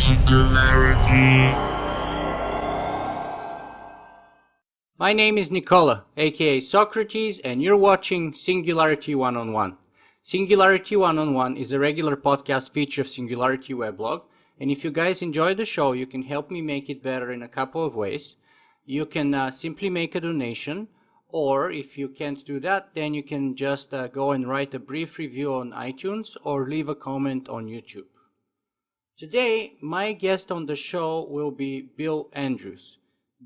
Singularity. My name is Nicola, aka Socrates, and you're watching Singularity One-on-One. Singularity One-on-One is a regular podcast feature of Singularity weblog, and if you guys enjoy the show, you can help me make it better in a couple of ways. You can simply make a donation, or if you can't do that, then you can just go and write a brief review on iTunes or leave a comment on YouTube. Today, my guest on the show will be Bill Andrews.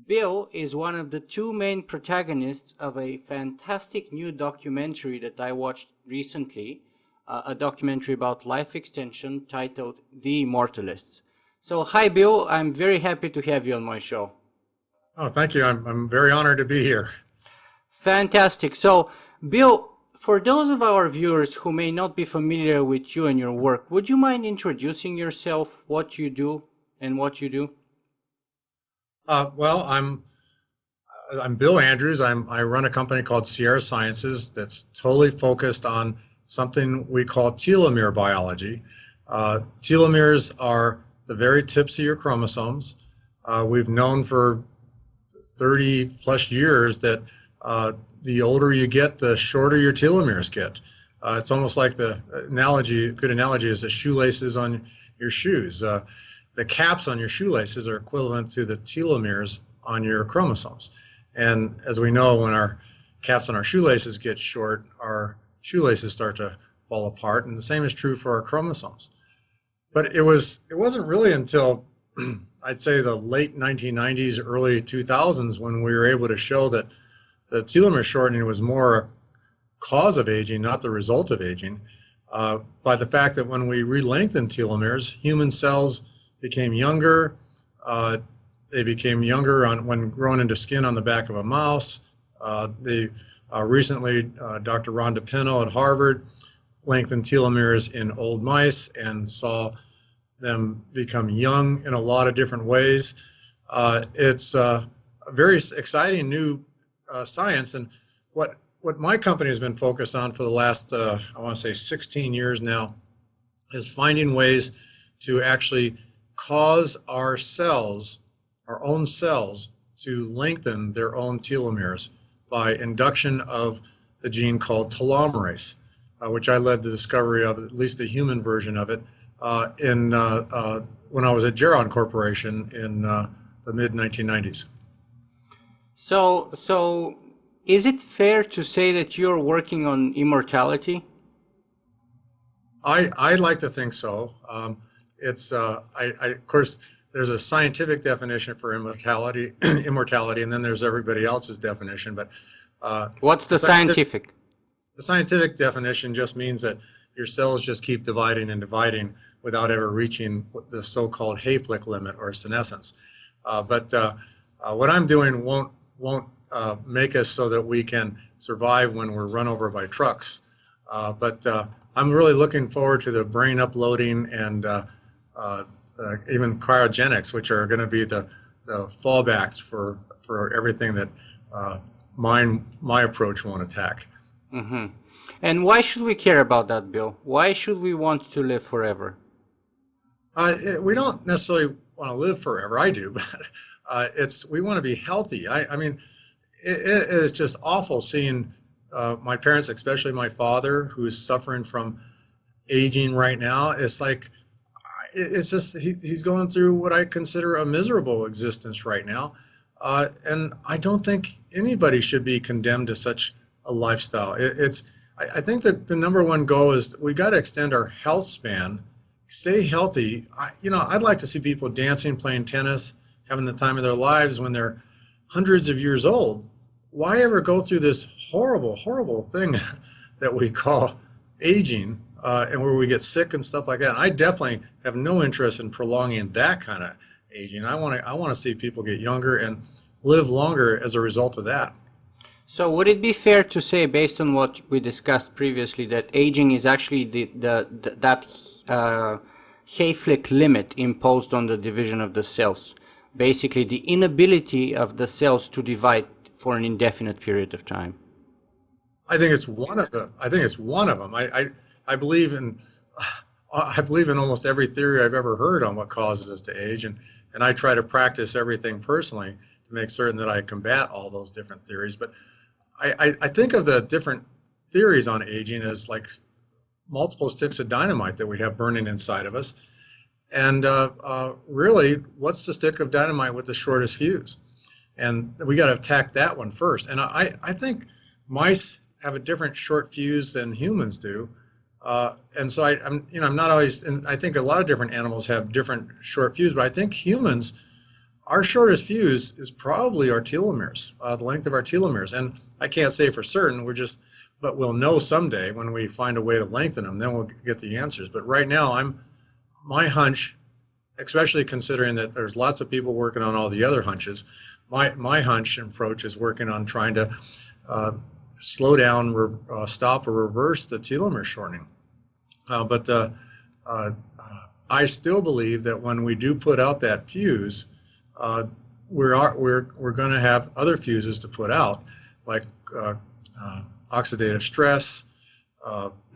Bill is one of the two main protagonists of a fantastic new documentary that I watched recently, a documentary about life extension titled The Immortalists. So, hi Bill, I'm very happy to have you on my show. Oh, thank you. I'm very honored to be here. Fantastic. So, Bill, for those of our viewers who may not be familiar with you and your work, would you mind introducing yourself, what you do, and what you do? Well, I'm Bill Andrews. I run a company called Sierra Sciences that's totally focused on something we call telomere biology. Telomeres are the very tips of your chromosomes. We've known for 30 plus years that the older you get, the shorter your telomeres get. It's almost like the good analogy is the shoelaces on your shoes. The caps on your shoelaces are equivalent to the telomeres on your chromosomes. And as we know, when our caps on our shoelaces get short, our shoelaces start to fall apart, and the same is true for our chromosomes. But it wasn't really until I'd say the late 1990s, early 2000s when we were able to show that the telomere shortening was more a cause of aging, not the result of aging, by the fact that when we re-lengthened telomeres, human cells became younger. They became younger when grown into skin on the back of a mouse. Recently, Dr. Rhonda Pino at Harvard lengthened telomeres in old mice and saw them become young in a lot of different ways. It's a very exciting new science, and what my company has been focused on for the last, I want to say 16 years now, is finding ways to actually cause our cells, our own cells, to lengthen their own telomeres by induction of the gene called telomerase, which I led the discovery of, at least the human version of it, when I was at Geron Corporation in the mid-1990s. So is it fair to say that you're working on immortality? I like to think so. Of course, there's a scientific definition for immortality, and then there's everybody else's definition. But what's the scientific? The scientific definition just means that your cells just keep dividing and dividing without ever reaching the so-called Hayflick limit or senescence. But what I'm doing won't make us so that we can survive when we're run over by trucks. But I'm really looking forward to the brain uploading and even cryogenics, which are going to be the fallbacks for everything that my approach won't attack. Mm-hmm. And why should we care about that, Bill? Why should we want to live forever? We don't necessarily want to live forever. I do, but we want to be healthy. I mean, it is just awful seeing my parents, especially my father, who is suffering from aging right now. It's like, it's just, he's going through what I consider a miserable existence right now. And I don't think anybody should be condemned to such a lifestyle. I think that the number one goal is we got to extend our health span, stay healthy. I'd like to see people dancing, playing tennis, having the time of their lives when they're hundreds of years old. Why ever go through this horrible, horrible thing that we call aging, and where we get sick and stuff like that? And I definitely have no interest in prolonging that kind of aging. I want to see people get younger and live longer as a result of that. So would it be fair to say, based on what we discussed previously, that aging is actually that Hayflick limit imposed on the division of the cells? Basically, the inability of the cells to divide for an indefinite period of time. I think it's one of them. I believe in I believe in almost every theory I've ever heard on what causes us to age, and I try to practice everything personally to make certain that I combat all those different theories. But I think of the different theories on aging as like multiple sticks of dynamite that we have burning inside of us. And really, what's the stick of dynamite with the shortest fuse? And we got to attack that one first. And I think mice have a different short fuse than humans do. And so I'm not always, and I think a lot of different animals have different short fuse, but I think humans, our shortest fuse is probably our telomeres, the length of our telomeres. And I can't say for certain, but we'll know someday when we find a way to lengthen them, then we'll get the answers. But right now, my hunch, especially considering that there's lots of people working on all the other hunches, my hunch and approach is working on trying to slow down, stop or reverse the telomere shortening. But I still believe that when we do put out that fuse, we're going to have other fuses to put out, like oxidative stress,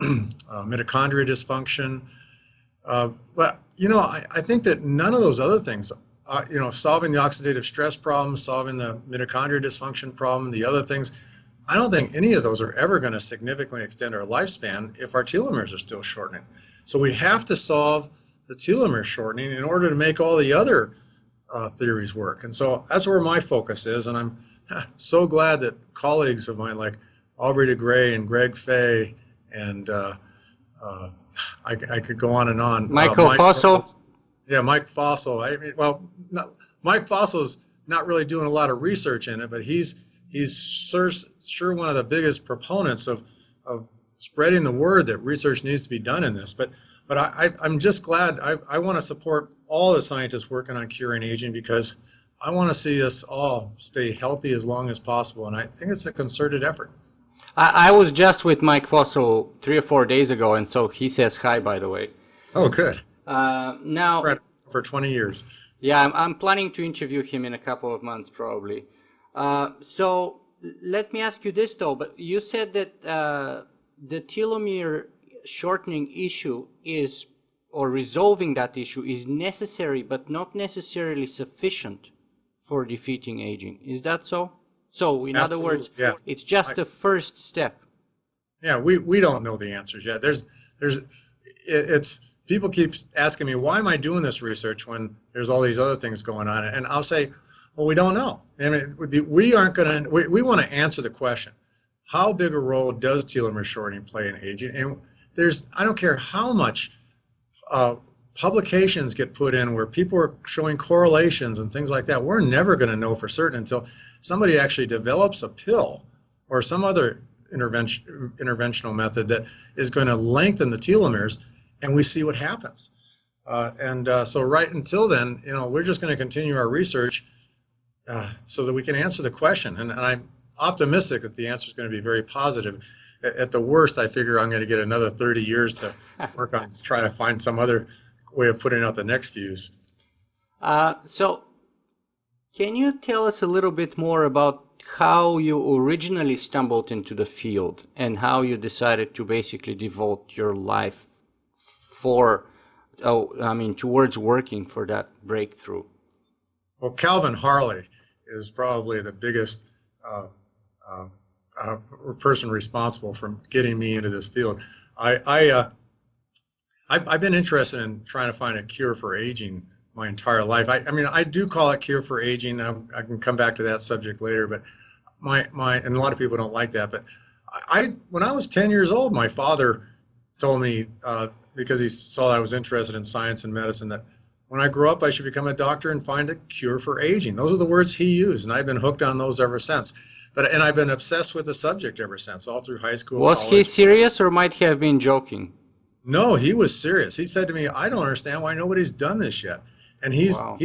mitochondria dysfunction. But I think that none of those other things, solving the oxidative stress problem, solving the mitochondria dysfunction problem, the other things, I don't think any of those are ever going to significantly extend our lifespan if our telomeres are still shortening. So we have to solve the telomere shortening in order to make all the other theories work. And so that's where my focus is. And I'm so glad that colleagues of mine like Aubrey de Grey and Greg Fay and I could go on and on. Michael Fossil. Yeah, Mike Fossil. Mike Fossil's not really doing a lot of research in it, but he's sure one of the biggest proponents of spreading the word that research needs to be done in this. But I'm just glad. I want to support all the scientists working on curing aging because I want to see us all stay healthy as long as possible, and I think it's a concerted effort. I was just with Mike Fossil 3 or 4 days ago, and so he says hi, by the way. Oh, good. Now, for 20 years. Yeah, I'm planning to interview him in a couple of months, probably. So let me ask you this, though. But you said that the telomere shortening issue is, or resolving that issue is necessary, but not necessarily sufficient for defeating aging. Is that so? So, in other words, it's just the first step. Yeah, we don't know the answers yet. It's people keep asking me, why am I doing this research when there's all these other things going on? And I'll say, well, we don't know. I mean, we want to answer the question, how big a role does telomere shortening play in aging? And I don't care how much publications get put in where people are showing correlations and things like that. We're never going to know for certain until somebody actually develops a pill or some other interventional method that is going to lengthen the telomeres, and we see what happens. So right until then, we're just going to continue our research so that we can answer the question. And I'm optimistic that the answer is going to be very positive. At the worst, I figure I'm going to get another 30 years to work on trying to find some other way of putting out the next fuse. So can you tell us a little bit more about how you originally stumbled into the field and how you decided to basically devote your life towards working for that breakthrough? Well, Calvin Harley is probably the biggest person responsible for getting me into this field. I've been interested in trying to find a cure for aging my entire life. I do call it cure for aging. I can come back to that subject later, but and a lot of people don't like that. But when I was 10 years old, my father told me, because he saw that I was interested in science and medicine, that when I grow up, I should become a doctor and find a cure for aging. Those are the words he used, and I've been hooked on those ever since. And I've been obsessed with the subject ever since, all through high school. Was he serious or might he have been joking? No, he was serious. He said to me, I don't understand why nobody's done this yet. And Wow.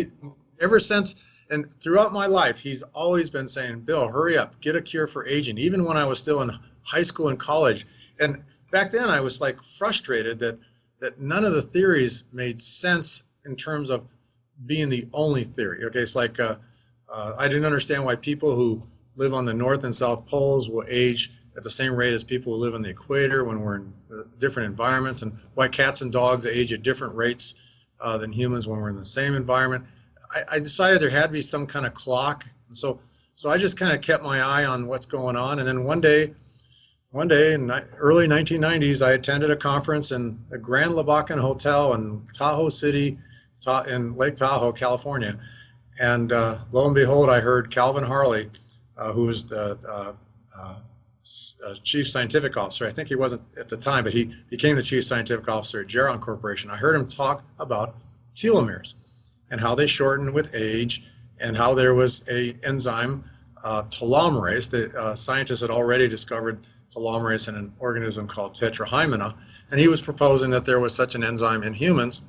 Ever since, and throughout my life, he's always been saying, Bill, hurry up, get a cure for aging, even when I was still in high school and college. And back then I was like frustrated that none of the theories made sense in terms of being the only theory. Okay, it's like I didn't understand why people who live on the North and South Poles will age at the same rate as people who live on the equator when we're in different environments, and why cats and dogs age at different rates than humans when we're in the same environment. I decided there had to be some kind of clock. So I just kind of kept my eye on what's going on. And then one day in early 1990s, I attended a conference in the Grand Lebacan Hotel in Tahoe City, in Lake Tahoe, California. And lo and behold, I heard Calvin Harley, who was the chief scientific officer. I think he wasn't at the time, but he became the chief scientific officer at Geron Corporation. I heard him talk about telomeres and how they shorten with age, and how there was a enzyme, telomerase. The scientists had already discovered telomerase in an organism called tetrahymena, and he was proposing that there was such an enzyme in humans,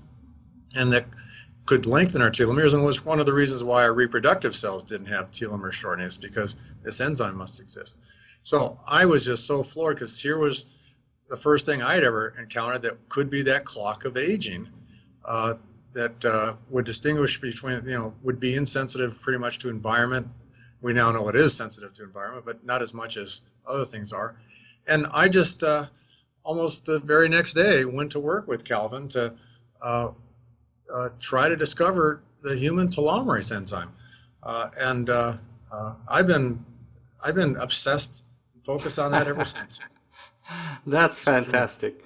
and that could lengthen our telomeres, and was one of the reasons why our reproductive cells didn't have telomere shortening, is because this enzyme must exist. So I was just so floored, because here was the first thing I'd ever encountered that could be that clock of aging, that would distinguish between, would be insensitive pretty much to environment. We now know it is sensitive to environment, but not as much as other things are. And I just almost the very next day went to work with Calvin to try to discover the human telomerase enzyme. And I've been obsessed and focused on that ever since. That's fantastic.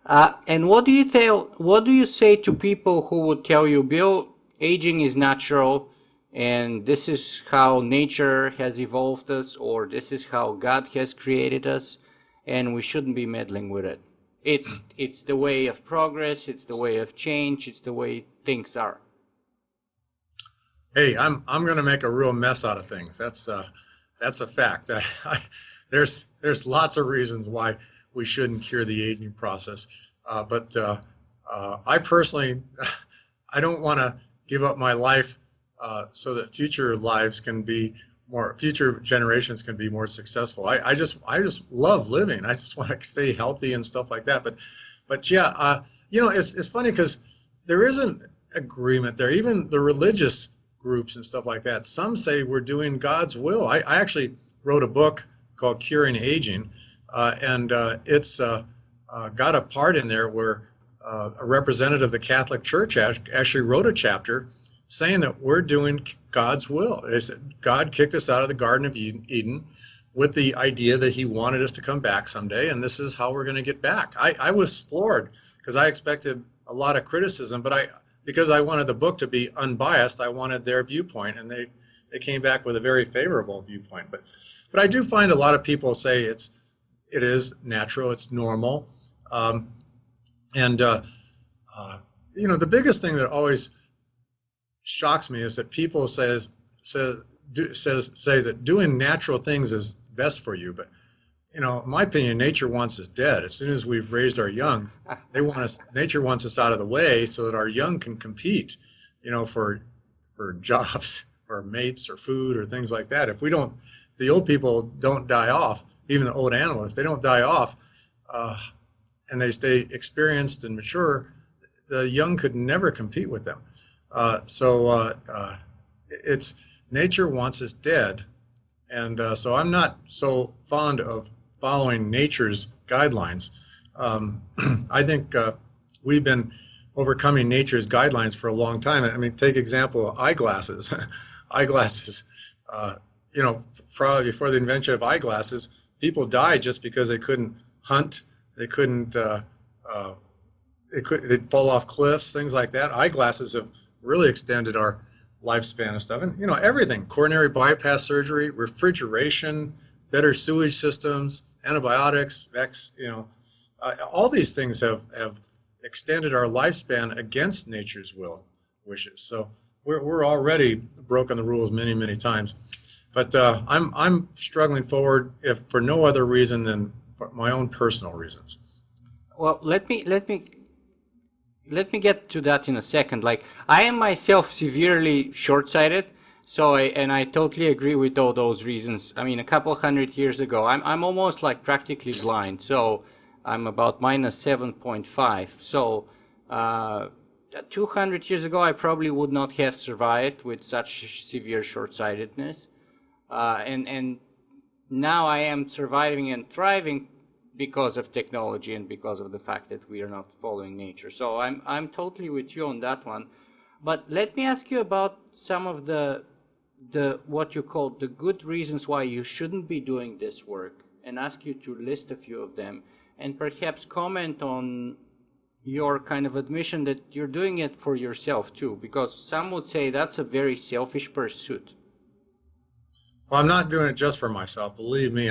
And what do you say to people who would tell you, Bill, aging is natural, and this is how nature has evolved us, or this is how God has created us, and we shouldn't be meddling with it? It's the way of progress, it's the way of change, it's the way things are. Hey, I'm going to make a real mess out of things. That's a fact. There's lots of reasons why we shouldn't cure the aging process. But I personally, I don't want to give up my life so that future generations can be more successful. I just love living. I just want to stay healthy and stuff like that. But yeah, it's funny, because there isn't agreement there. Even the religious groups and stuff like that, some say we're doing God's will. I actually wrote a book called Curing Aging, and it's got a part in there where a representative of the Catholic Church actually wrote a chapter saying that we're doing God's will. God kicked us out of the Garden of Eden with the idea that he wanted us to come back someday, and this is how we're going to get back. I was floored, because I expected a lot of criticism, but because I wanted the book to be unbiased, I wanted their viewpoint, and they came back with a very favorable viewpoint. But I do find a lot of people say it is natural, it's normal. The biggest thing that always shocks me is that people say that doing natural things is best for you. But in my opinion, nature wants us dead. As soon as we've raised our young, nature wants us out of the way so that our young can compete, for jobs or mates or food or things like that. If the old people don't die off, even the old animals, if they don't die off, and they stay experienced and mature, the young could never compete with them. It's nature wants us dead. And so I'm not so fond of following nature's guidelines. I think we've been overcoming nature's guidelines for a long time. I mean, take example of eyeglasses. Eyeglasses, probably before the invention of eyeglasses, people died just because they couldn't hunt. They'd fall off cliffs, things like that. Eyeglasses have really extended our lifespan and stuff. And, everything, coronary bypass surgery, refrigeration, better sewage systems, antibiotics, all these things have extended our lifespan against nature's wishes. So we're already broken the rules many, many times. But I'm struggling forward, if for no other reason than for my own personal reasons. Well, let me get to that in a second. Like, I am myself severely short-sighted, so I totally agree with all those reasons. I mean, a couple hundred years ago, I'm almost like practically blind, so I'm about -7.5. So 200 years ago, I probably would not have survived with such severe short-sightedness. And now I am surviving and thriving because of technology and because of the fact that we are not following nature. So I'm totally with you on that one. But let me ask you about some of the what you call the good reasons why you shouldn't be doing this work, and ask you to list a few of them, and perhaps comment on your kind of admission that you're doing it for yourself too, because some would say that's a very selfish pursuit. Well, I'm not doing it just for myself. Believe me,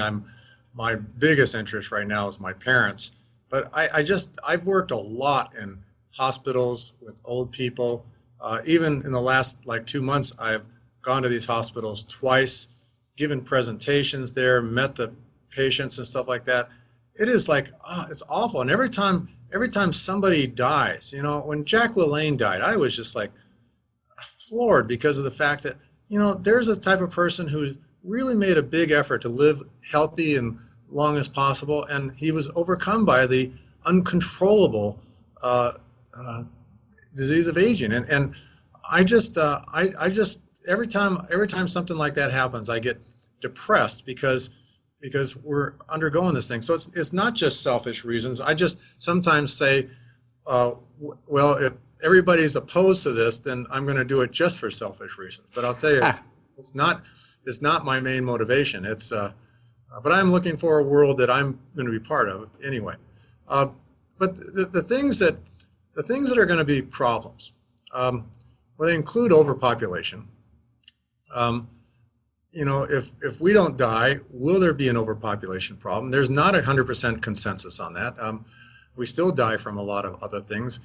my biggest interest right now is my parents. But I've worked a lot in hospitals with old people. Even in the last like 2 months, I've gone to these hospitals twice, given presentations there, met the patients and stuff like that. It is like, oh, it's awful. And every time somebody dies, when Jack LaLanne died, I was just like floored because of the fact that, there's a type of person who really made a big effort to live healthy and long as possible, and he was overcome by the uncontrollable disease of aging. And I just every time something like that happens, I get depressed because we're undergoing this thing. So it's not just selfish reasons. I just sometimes say, well, if everybody's opposed to this, then I'm going to do it just for selfish reasons. But I'll tell you, it's not my main motivation. But I'm looking for a world that I'm going to be part of anyway. But the things that are going to be problems, well, they include overpopulation. If we don't die, will there be an overpopulation problem? There's not 100% consensus on that. We still die from a lot of other things.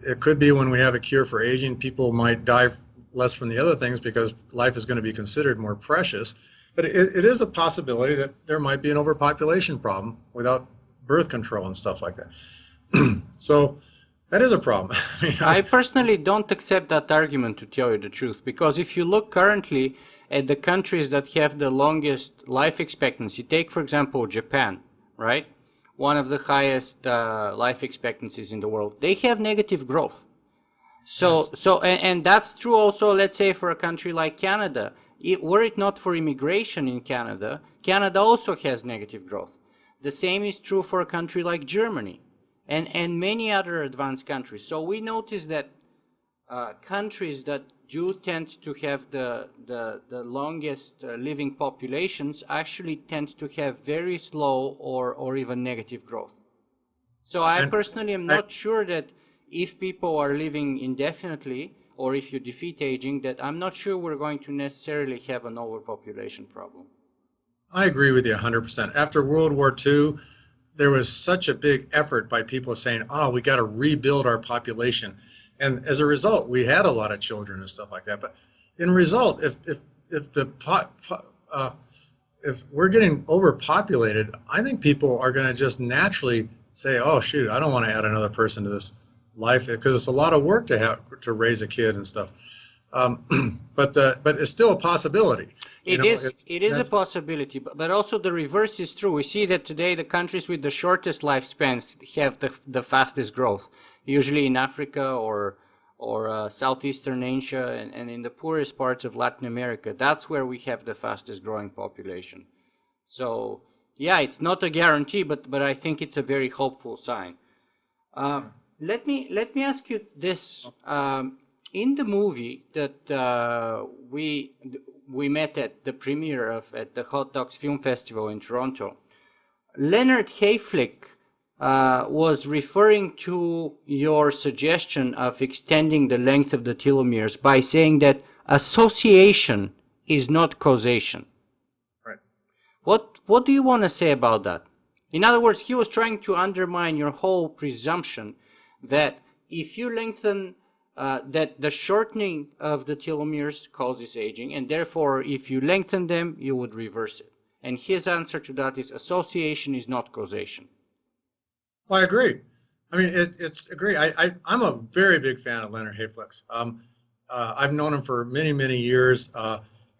It could be when we have a cure for aging, people might die less from the other things because life is going to be considered more precious. But it is a possibility that there might be an overpopulation problem without birth control and stuff like that. So that is a problem. I personally don't accept that argument, to tell you the truth, because if you look currently at the countries that have the longest life expectancy, take for example Japan, right? One of the highest life expectancies in the world. They have negative growth. And that's true also, let's say, for a country like Canada. Were it not for immigration in Canada, Canada also has negative growth. The same is true for a country like Germany and many other advanced countries. So we notice that countries that do tend to have the longest living populations actually tend to have very slow or even negative growth. So I personally am not sure that if people are living indefinitely, or if you defeat aging, that I'm not sure we're going to necessarily have an overpopulation problem. I agree with you 100%. After World War II, there was such a big effort by people saying, oh, we got to rebuild our population. And as a result, we had a lot of children and stuff like that. But in result, if we're getting overpopulated, I think people are going to just naturally say, oh, shoot, I don't want to add another person to this life, because it's a lot of work to have to raise a kid and stuff. But it's still a possibility. It is a possibility, but also the reverse is true. We see that today the countries with the shortest lifespans have the fastest growth, usually in Africa or Southeastern Asia and in the poorest parts of Latin America. That's where we have the fastest growing population. So yeah, it's not a guarantee, but I think it's a very hopeful sign. Let me ask you this. In the movie that we met at the premiere at the Hot Docs Film Festival in Toronto, Leonard Hayflick was referring to your suggestion of extending the length of the telomeres by saying that association is not causation. Right. What do you want to say about that? In other words, he was trying to undermine your whole presumption that if you lengthen that the shortening of the telomeres causes aging, and therefore if you lengthen them, you would reverse it. And his answer to that is association is not causation. Well, I agree. I mean, it's agree. I'm a very big fan of Leonard Hayflick. I've known him for many, many years,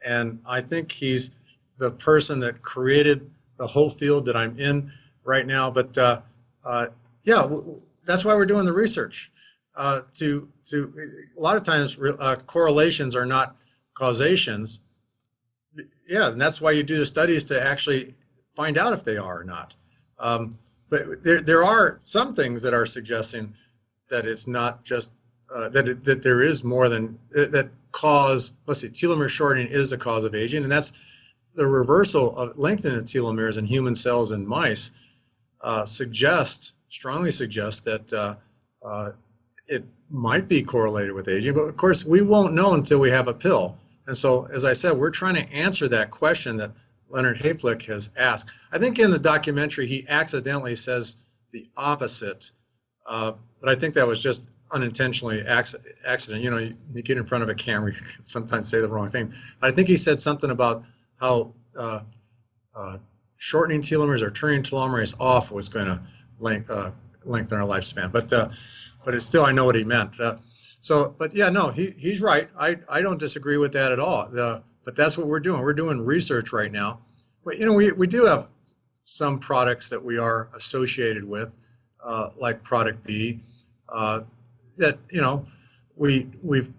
and I think he's the person that created the whole field that I'm in right now. But yeah, that's why we're doing the research. A lot of times correlations are not causations, Yeah, and that's why you do the studies to actually find out if they are or not. But there are some things that are suggesting that it's not just that there is more than that cause. Let's see, telomere shortening is the cause of aging, and that's the reversal of lengthening of telomeres in human cells and mice. Strongly suggest that it might be correlated with aging, but of course we won't know until we have a pill. And so, as I said, we're trying to answer that question that Leonard Hayflick has asked. I think in the documentary he accidentally says the opposite, but I think that was just unintentionally accident. You know, you get in front of a camera, you can sometimes say the wrong thing. But I think he said something about how shortening telomeres or turning telomeres off was going to lengthen our lifespan. But it's still, I know what he meant. But yeah, no, he's right. I don't disagree with that at all. But that's what we're doing. We're doing research right now. But you know, we do have some products that we are associated with, like Product B, that you know we've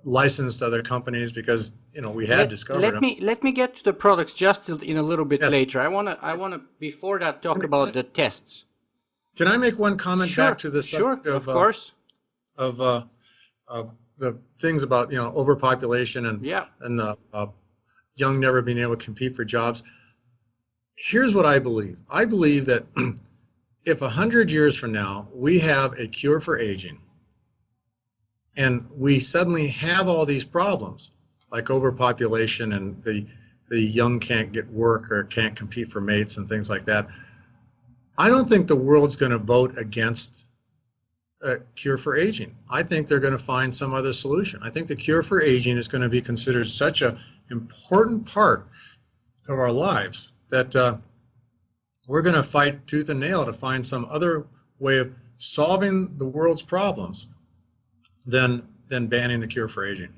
licensed other companies because you know we had discovered them. Let me get to the products just in a little bit Yes. later. I wanna before that talk about the tests. Can I make one comment back to the subject of course. Of the things about overpopulation and young never being able to compete for jobs? Here's what I believe. I believe that if 100 years from now we have a cure for aging, and we suddenly have all these problems like overpopulation and the young can't get work or can't compete for mates and things like that, I don't think the world's going to vote against a cure for aging. I think they're going to find some other solution. I think the cure for aging is going to be considered such an important part of our lives that we're going to fight tooth and nail to find some other way of solving the world's problems than banning the cure for aging.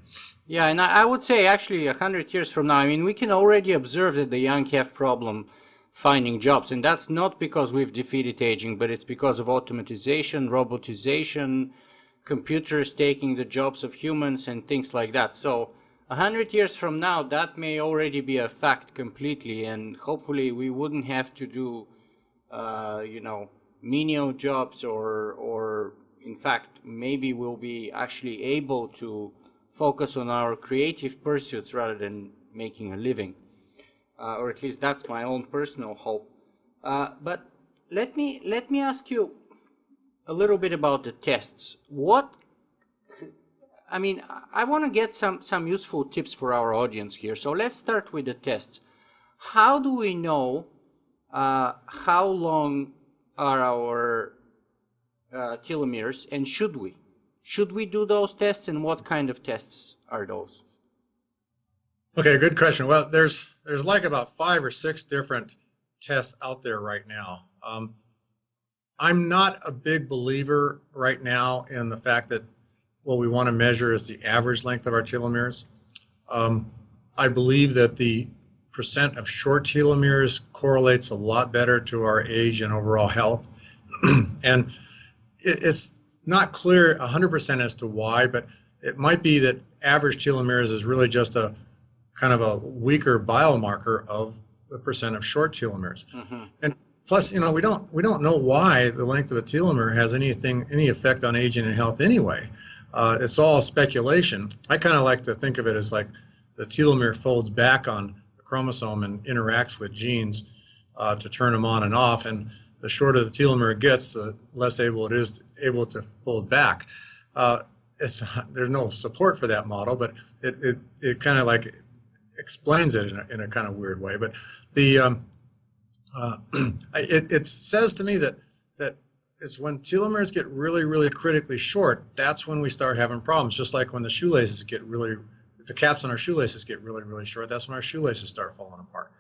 Yeah, and I would say actually 100 years from now, I mean, we can already observe that the young have problem finding jobs, and that's not because we've defeated aging, but it's because of automatization, robotization, computers taking the jobs of humans and things like that. So 100 years from now, that may already be a fact completely, and hopefully we wouldn't have to do menial jobs, or in fact maybe we'll be actually able to focus on our creative pursuits rather than making a living. Or at least that's my own personal hope. But let me ask you a little bit about the tests. I want to get some useful tips for our audience here. So let's start with the tests. How do we know how long are our telomeres, and should we do those tests, and what kind of tests are those? Okay, good question. Well, there's like about 5 or 6 different tests out there right now. I'm not a big believer right now in the fact that what we want to measure is the average length of our telomeres. I believe that the percent of short telomeres correlates a lot better to our age and overall health. And it's not clear 100% as to why, but it might be that average telomeres is really just a kind of a weaker biomarker of the percent of short telomeres. Mm-hmm. And plus, we don't know why the length of a telomere has any effect on aging and health anyway. It's all speculation. I kind of like to think of it as like the telomere folds back on a chromosome and interacts with genes to turn them on and off. And the shorter the telomere gets, the less able it is to fold back. There's no support for that model, but it kind of like explains it in a kind of weird way. But it says to me that it's when telomeres get really, really critically short, that's when we start having problems. Just like when the caps on our shoelaces get really, really short, that's when our shoelaces start falling apart.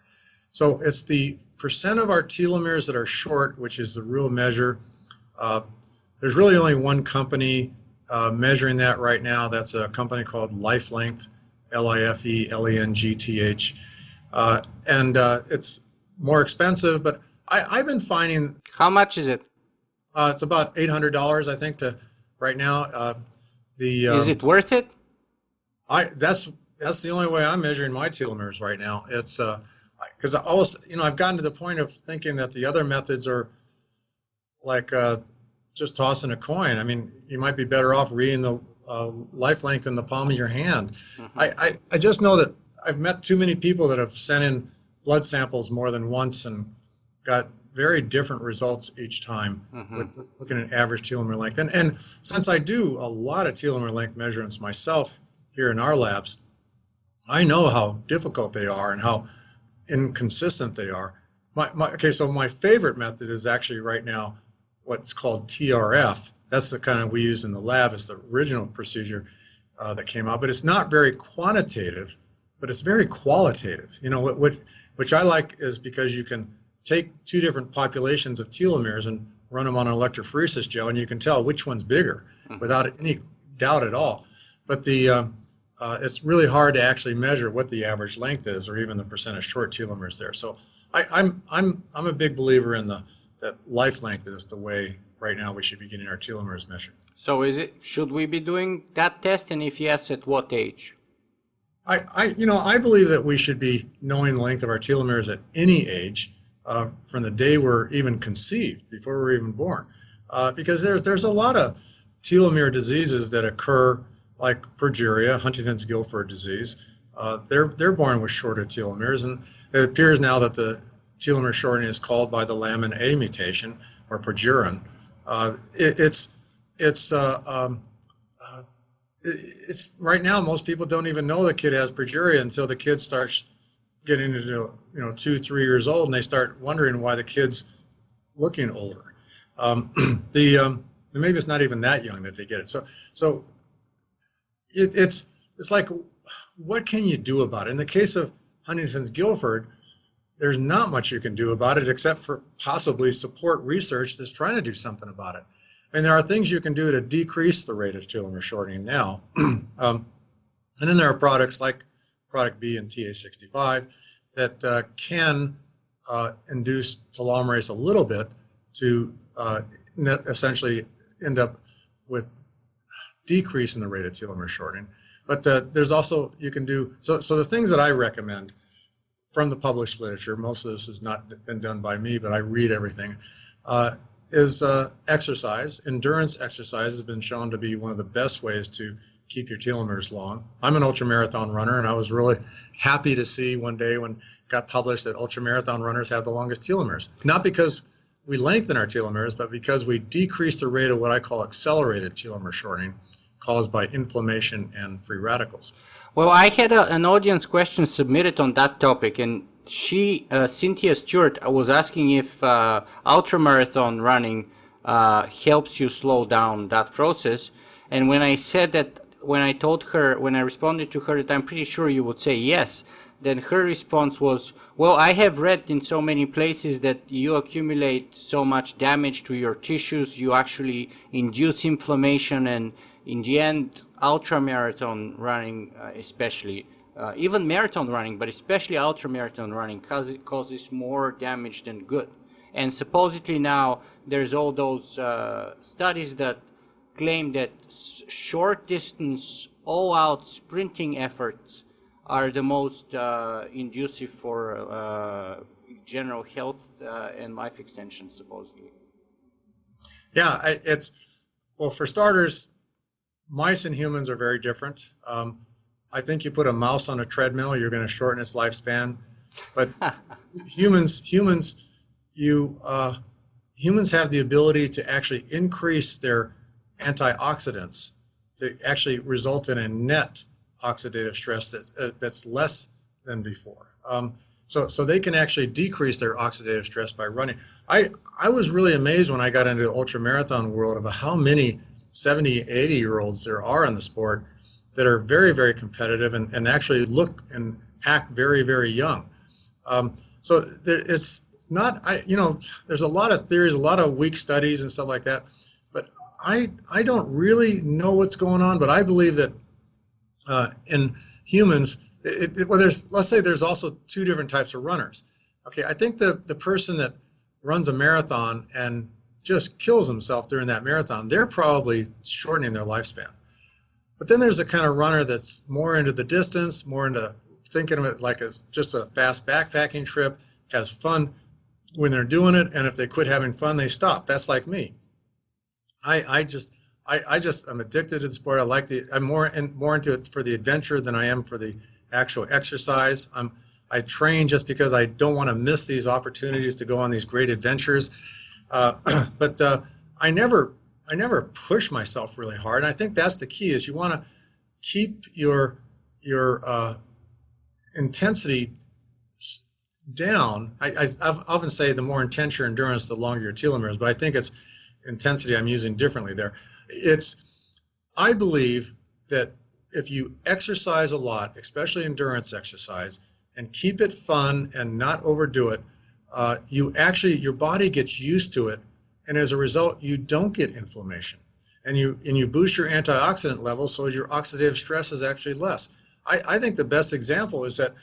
So it's the percent of our telomeres that are short, which is the real measure. There's really only one company measuring that right now. That's a company called LifeLength, LIFELENGTH. And it's more expensive, but I've been finding... How much is it? It's about $800, I think, right now. Is it worth it? That's that's the only way I'm measuring my telomeres right now. It's because I always, I've gotten to the point of thinking that the other methods are like just tossing a coin. I mean, you might be better off reading the life length in the palm of your hand. I just know that I've met too many people that have sent in blood samples more than once and got very different results each time with looking at average telomere length. And since I do a lot of telomere length measurements myself here in our labs, I know how difficult they are and how inconsistent they are. So my favorite method is actually right now what's called TRF. That's the kind we use in the lab. It's the original procedure that came out, but it's not very quantitative, but it's very qualitative. Which I like is because you can take two different populations of telomeres and run them on an electrophoresis gel, and you can tell which one's bigger without any doubt at all. But it's really hard to actually measure what the average length is, or even the percent of short telomeres there. So I'm a big believer in that life length is the way right now we should be getting our telomeres measured. So should we be doing that test, and if yes, at what age? I believe that we should be knowing the length of our telomeres at any age, from the day we're even conceived, before we're even born, because there's a lot of telomere diseases that occur, like progeria, Huntington's-Gilford disease. They're born with shorter telomeres, and it appears now that the telomere shortening is called by the lamin A mutation, or progerin. It's right now, most people don't even know the kid has progeria until the kid starts getting into 2-3 years old, and they start wondering why the kid's looking older. Maybe it's not even that young that they get it. So it's like, what can you do about it? In the case of Huntington's-Gilford, there's not much you can do about it except for possibly support research that's trying to do something about it. And there are things you can do to decrease the rate of telomere shortening now. And then there are products like product B and TA65 that can induce telomerase a little bit to essentially end up with decrease in the rate of telomere shortening. But there's also, you can do, so the things that I recommend from the published literature, most of this has not been done by me, but I read everything, is exercise. Endurance exercise has been shown to be one of the best ways to keep your telomeres long. I'm an ultramarathon runner, and I was really happy to see one day when it got published that ultramarathon runners have the longest telomeres. Not because we lengthen our telomeres, but because we decrease the rate of what I call accelerated telomere shortening, caused by inflammation and free radicals. Well, I had an audience question submitted on that topic, and Cynthia Stewart was asking if ultramarathon running helps you slow down that process. And when I said that, when I responded to her that I'm pretty sure you would say yes, then her response was, well, I have read in so many places that you accumulate so much damage to your tissues, you actually induce inflammation, and in the end, ultramarathon running especially, even marathon running, but especially ultramarathon running, causes more damage than good. And supposedly now there's all those studies that claim that short distance, all-out sprinting efforts are the most inducive for general health and life extension, supposedly. Yeah, well, for starters, mice and humans are very different. I think you put a mouse on a treadmill, you're going to shorten its lifespan. But humans have the ability to actually increase their antioxidants to actually result in a net oxidative stress that's less than before. So they can actually decrease their oxidative stress by running. I was really amazed when I got into the ultramarathon world of how many 70, 80-year-olds there are in the sport that are very, very competitive and actually look and act very, very young. So it's not, there's a lot of theories, a lot of weak studies and stuff like that, but I don't really know what's going on, but I believe that in humans, let's say there's also two different types of runners. Okay, I think the person that runs a marathon and just kills himself during that marathon, they're probably shortening their lifespan. But then there's a kind of runner that's more into the distance, more into thinking of it like it's just a fast backpacking trip, has fun when they're doing it, and if they quit having fun, they stop. That's like me. I just I'm addicted to the sport. I'm more into it for the adventure than I am for the actual exercise. I train just because I don't want to miss these opportunities to go on these great adventures. But I never push myself really hard. And I think that's the key, is you want to keep your intensity down. I often say the more intense your endurance, the longer your telomeres, but I think it's intensity I'm using differently there. I believe that if you exercise a lot, especially endurance exercise, and keep it fun and not overdo it, your body gets used to it, and as a result, you don't get inflammation, and you boost your antioxidant levels, so your oxidative stress is actually less. I think the best example is that,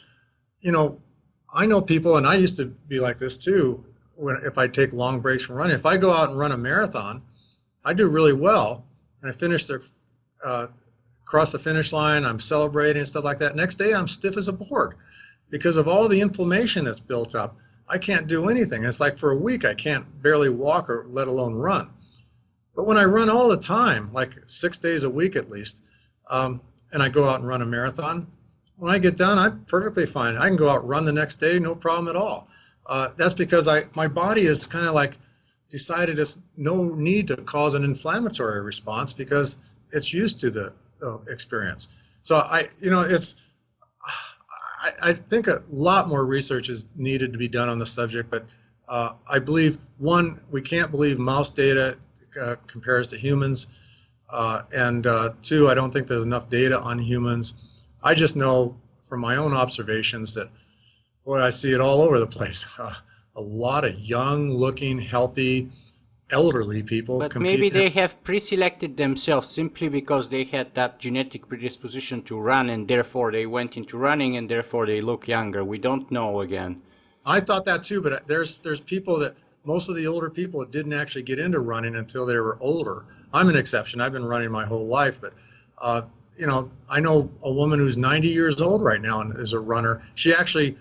I know people, and I used to be like this too, if I take long breaks from running. If I go out and run a marathon, I do really well, and I finish across the finish line, I'm celebrating and stuff like that. Next day, I'm stiff as a board because of all the inflammation that's built up. I can't do anything. It's like for a week, I can't barely walk or let alone run. But when I run all the time, like 6 days a week at least, and I go out and run a marathon, when I get done, I'm perfectly fine. I can go out and run the next day, no problem at all. That's because my body is kind of like decided there's no need to cause an inflammatory response because it's used to the experience. So I think a lot more research is needed to be done on the subject, but I believe, one, we can't believe mouse data compares to humans, and two, I don't think there's enough data on humans. I just know from my own observations that, boy, I see it all over the place. A lot of young-looking, healthy, elderly people. But maybe they have pre-selected themselves simply because they had that genetic predisposition to run, and therefore they went into running, and therefore they look younger. We don't know again. I thought that too, but there's people that, most of the older people that didn't actually get into running until they were older. I'm an exception. I've been running my whole life, but I know a woman who's 90 years old right now and is a runner. She actually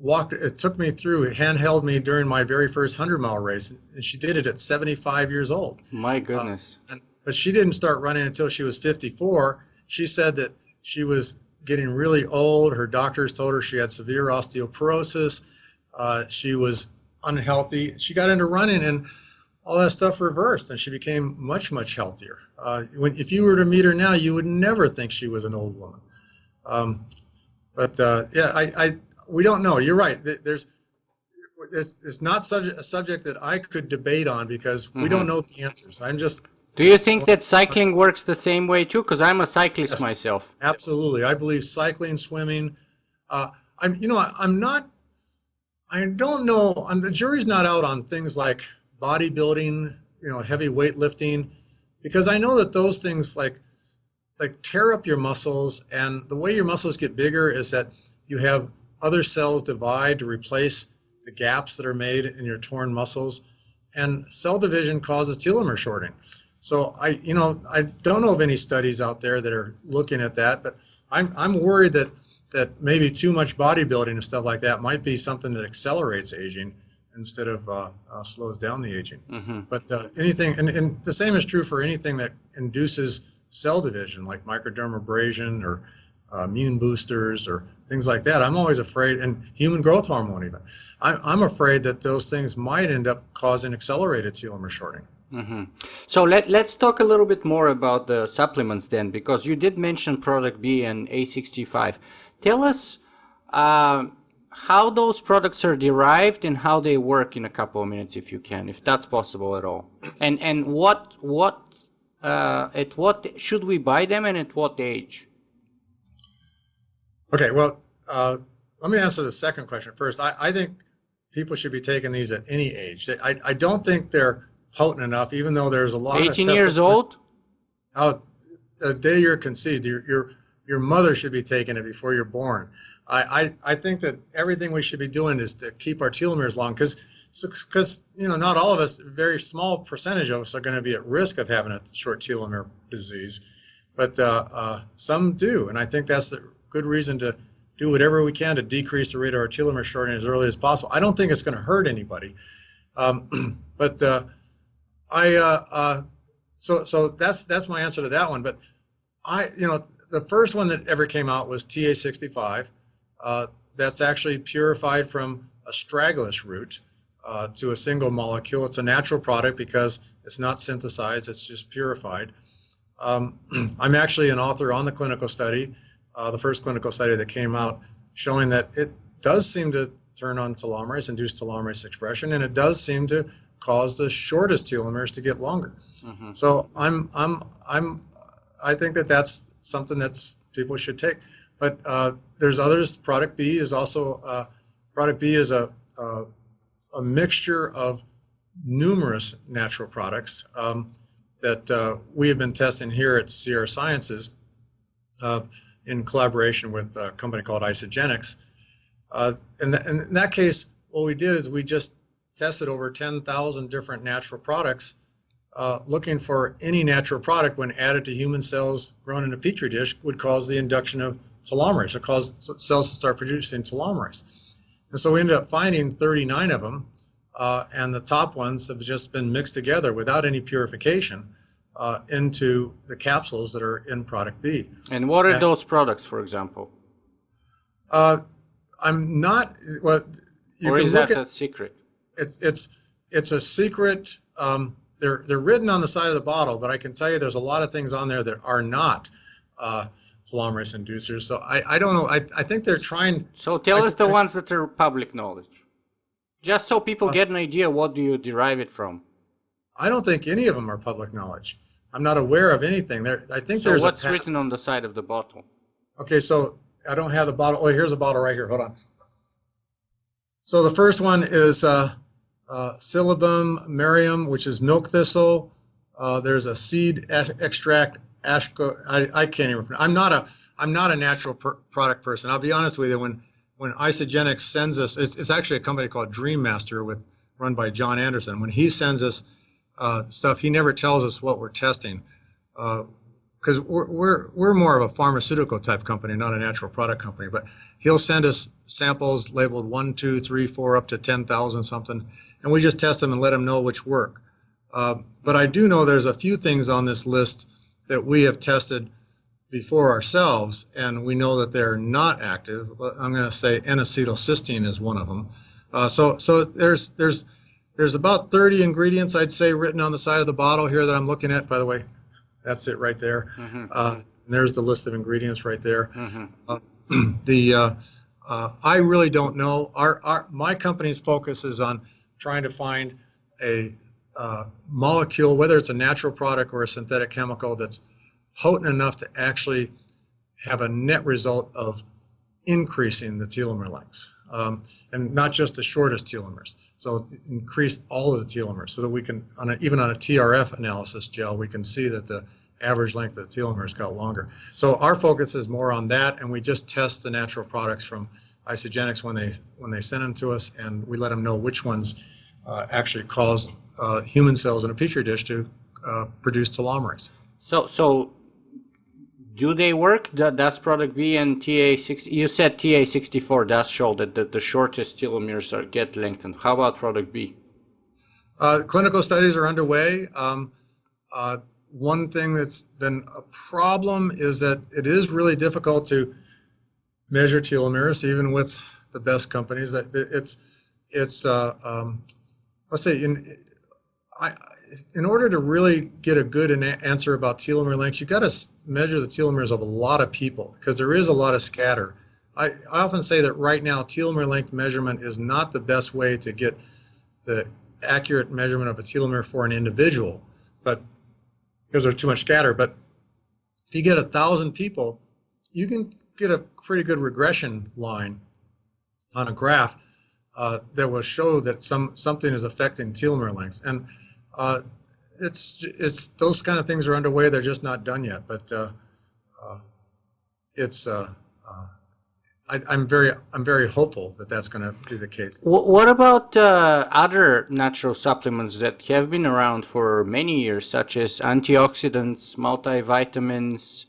it took me through, handheld me during my very first 100-mile race, and she did it at 75 years old. My goodness. But she didn't start running until she was 54. She said that she was getting really old. Her doctors told her she had severe osteoporosis. She was unhealthy. She got into running, and all that stuff reversed, and she became much, much healthier. If you were to meet her now, you would never think she was an old woman. We don't know. You're right. It's not a subject that I could debate on because we don't know the answers. Do you think that cycling works the same way too? Because I'm a cyclist myself. Absolutely. I believe cycling, swimming. I don't know. The jury's not out on things like bodybuilding, heavy weightlifting, because I know that those things like tear up your muscles, and the way your muscles get bigger is that you have other cells divide to replace the gaps that are made in your torn muscles, and cell division causes telomere shortening. So I don't know of any studies out there that are looking at that, but I'm worried that maybe too much bodybuilding and stuff like that might be something that accelerates aging instead of slows down the aging. Mm-hmm. But anything, and the same is true for anything that induces cell division, like microdermabrasion or immune boosters or things like that. I'm always afraid, and human growth hormone even. I'm afraid that those things might end up causing accelerated telomere shortening. Mm-hmm. So let's talk a little bit more about the supplements then, because you did mention Product B and A65. Tell us how those products are derived and how they work in a couple of minutes, if you can, if that's possible at all. And at what should we buy them, and at what age? Okay, well, let me answer the second question first. I think people should be taking these at any age. I don't think they're potent enough, even though there's a lot of 18 years old? The day you're conceived, your mother should be taking it before you're born. I think that everything we should be doing is to keep our telomeres long, because not all of us, a very small percentage of us are going to be at risk of having a short telomere disease. but some do, and I think that's the good reason to do whatever we can to decrease the rate of our telomere shortening as early as possible. I don't think it's going to hurt anybody, but so that's my answer to that one. But the first one that ever came out was TA65. That's actually purified from astragalus root to a single molecule. It's a natural product because it's not synthesized, it's just purified. I'm actually an author on the clinical study, the first clinical study that came out, showing that it does seem to turn on telomerase, induce telomerase expression, and it does seem to cause the shortest telomeres to get longer. Mm-hmm. So I think that that's something that's people should take. But there's others. Product B is also product B is a mixture of numerous natural products that we have been testing here at Sierra Sciences in collaboration with a company called Isogenics. In that case, what we did is we just tested over 10,000 different natural products, looking for any natural product when added to human cells grown in a petri dish would cause the induction of telomerase, or cause cells to start producing telomerase. And so we ended up finding 39 of them, and the top ones have just been mixed together without any purification into the capsules that are in product B. And what are those products, for example? I'm not, well, you or can is look that at, a secret? It's a secret. They're written on the side of the bottle, but I can tell you there's a lot of things on there that are not telomerase inducers. So I don't know. I think they're trying. So tell us the ones that are public knowledge, just so people get an idea. What do you derive it from? I don't think any of them are public knowledge. I'm not aware of anything there. I think there's what's written on the side of the bottle? Okay, so I don't have the bottle. Oh, here's a bottle right here. Hold on. So the first one is Silybum marium, which is milk thistle. There's a seed extract. I can't even. I'm not a natural product person. I'll be honest with you. When Isogenics sends us, it's actually a company called Dream Master run by John Anderson. When he sends us stuff, he never tells us what we're testing, because we're more of a pharmaceutical type company, not a natural product company. But he'll send us samples labeled 1, 2, 3, 4, up to 10,000 something, and we just test them and let him know which work. But I do know there's a few things on this list that we have tested before ourselves, and we know that they're not active. I'm going to say N-acetylcysteine is one of them. So there's about 30 ingredients, I'd say, written on the side of the bottle here that I'm looking at. By the way, that's it right there. Mm-hmm. There's the list of ingredients right there. Mm-hmm. I really don't know. My company's focus is on trying to find a molecule, whether it's a natural product or a synthetic chemical, that's potent enough to actually have a net result of increasing the telomere lengths, and not just the shortest telomeres. So increase all of the telomeres, so that we can, even on a TRF analysis gel, we can see that the average length of the telomeres got longer. So our focus is more on that, and we just test the natural products from Isogenics when they send them to us, and we let them know which ones actually cause human cells in a petri dish to produce telomerase. So do they work? Does product B and TA60? You said TA64 does show that the shortest telomeres get lengthened. How about product B? Clinical studies are underway. One thing that's been a problem is that it is really difficult to measure telomeres, even with the best companies. Let's say in order to really get a good answer about telomere lengths, you've got to measure the telomeres of a lot of people, because there is a lot of scatter. I often say that right now, telomere length measurement is not the best way to get the accurate measurement of a telomere for an individual, but because there's too much scatter. But if you get 1,000 people, you can get a pretty good regression line on a graph that will show that something is affecting telomere lengths. And it's those kind of things are underway. They're just not done yet. But I'm very hopeful that that's going to be the case. What about other natural supplements that have been around for many years, such as antioxidants, multivitamins,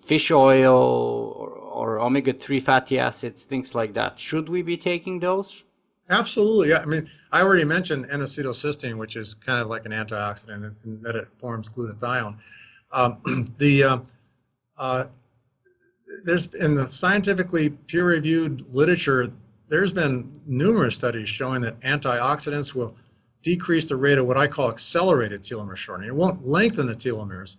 fish oil, or omega-3 fatty acids, things like that? Should we be taking those? Absolutely. Yeah. I mean, I already mentioned N-acetylcysteine, which is kind of like an antioxidant in that it forms glutathione. The there's in the scientifically peer-reviewed literature, there's been numerous studies showing that antioxidants will decrease the rate of what I call accelerated telomere shortening. It won't lengthen the telomeres,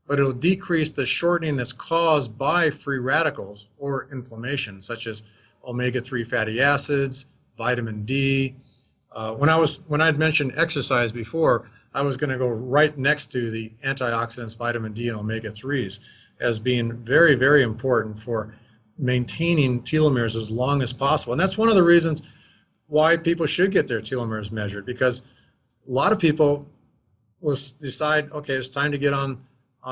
but it'll decrease the shortening that's caused by free radicals or inflammation, such as omega-3 fatty acids, vitamin D. When I'd mentioned exercise before, I was going to go right next to the antioxidants, vitamin D, and omega-3s as being very, very important for maintaining telomeres as long as possible. And that's one of the reasons why people should get their telomeres measured, because a lot of people will decide, okay, it's time to get on